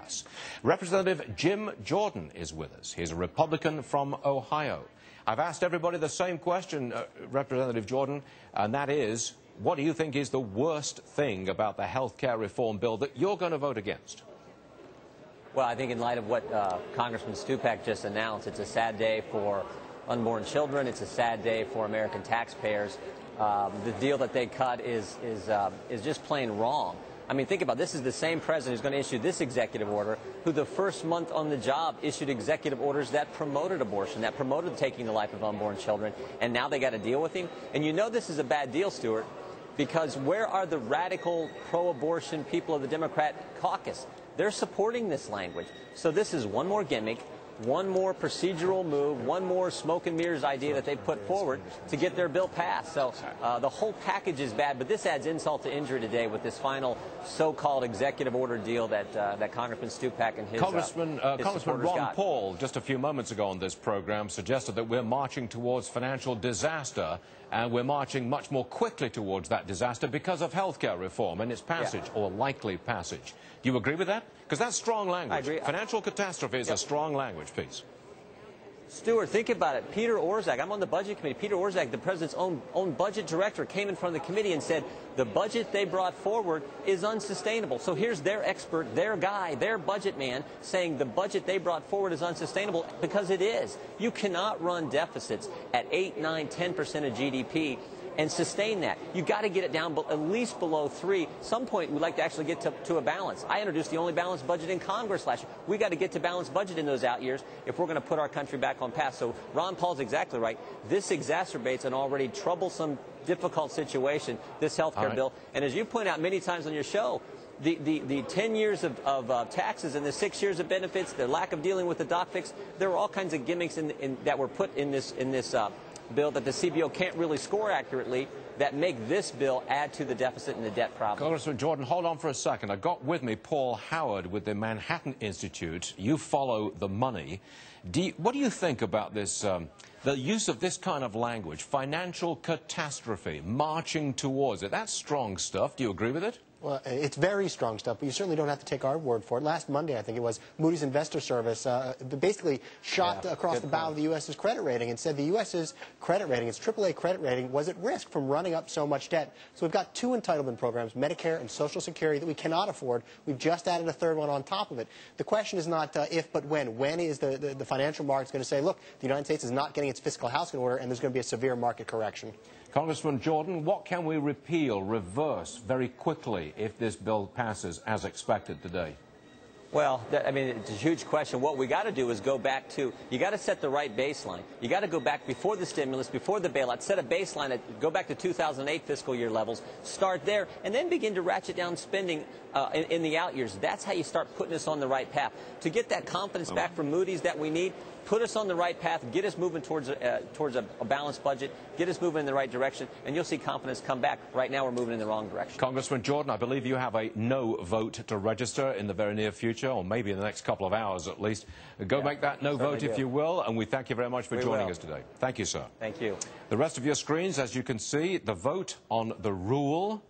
pass. Representative Jim Jordan is with us. He's a Republican from Ohio. I've asked everybody the same question, Representative Jordan, and that is, what do you think is the worst thing about the health care reform bill that you're going to vote against? Well, I think in light of what Congressman Stupak just announced, it's a sad day for unborn children. It's a sad day for American taxpayers. The deal that they cut is just plain wrong. I mean, think about it. This is the same president who's going to issue this executive order who the first month on the job issued executive orders that promoted abortion, that promoted taking the life of unborn children, and now they got to deal with him. And you know this is a bad deal, Stuart, because where are the radical pro-abortion people of the Democrat caucus? They're supporting this language. So this is one more gimmick, one more procedural move, one more smoke and mirrors idea that they put forward to get their bill passed. So the whole package is bad, but this adds insult to injury today with this final so-called executive order deal that Congressman Stupak and his Congressman Ron got. Paul, just a few moments ago on this program, suggested that we're marching towards financial disaster, and we're marching much more quickly towards that disaster because of health care reform and its passage, or likely passage. Do you agree with that? Because that's strong language. I agree. Financial catastrophe is a strong language piece. Stuart, think about it. Peter Orszag, I'm on the Budget Committee. Peter Orszag, the president's own budget director, came in front of the committee and said the budget they brought forward is unsustainable. So here's their expert, their guy, their budget man, saying the budget they brought forward is unsustainable because it is. You cannot run deficits at 8, 9, 10% of GDP and sustain that. You've got to get it down at least below 3. At some point, we'd like to actually get to a balance. I introduced the only balanced budget in Congress last year. We've got to get to balanced budget in those out years if we're going to put our country back on path. So Ron Paul's exactly right. This exacerbates an already troublesome, difficult situation, this health care bill. And as you point out many times on your show, the 10 years of taxes and the 6 years of benefits, the lack of dealing with the doc fix, there were all kinds of gimmicks that were put in this bill that the CBO can't really score accurately that make this bill add to the deficit and the debt problem. Congressman Jordan, hold on for a second. I've got with me Paul Howard with the Manhattan Institute. You follow the money. What do you think about this, the use of this kind of language, financial catastrophe, marching towards it? That's strong stuff. Do you agree with it? Well, it's very strong stuff, but you certainly don't have to take our word for it. Last Monday, I think it was, Moody's Investor Service basically shot across the bow of the U.S.'s credit rating and said the U.S.'s credit rating, its AAA credit rating, was at risk from running up so much debt. So we've got 2 entitlement programs, Medicare and Social Security, that we cannot afford. We've just added a third one on top of it. The question is not if, but when. When is the financial markets going to say, look, the United States is not getting its fiscal house in order, and there's going to be a severe market correction? Congressman Jordan, what can we repeal, reverse very quickly if this bill passes as expected today? Well, I mean, it's a huge question. What we got to do is go back to, you got to set the right baseline. You got to go back before the stimulus, before the bailout, set a baseline, go back to 2008 fiscal year levels, start there, and then begin to ratchet down spending in the out years. That's how you start putting us on the right path. To get that confidence back from Moody's that we need, put us on the right path, get us moving towards a balanced budget, get us moving in the right direction, and you'll see confidence come back. Right now, we're moving in the wrong direction. Congressman Jordan, I believe you have a no vote to register in the very near future, or maybe in the next couple of hours at least. Go make that no vote if you will, and we thank you very much for joining us today. Thank you, sir. Thank you. The rest of your screens, as you can see, the vote on the rule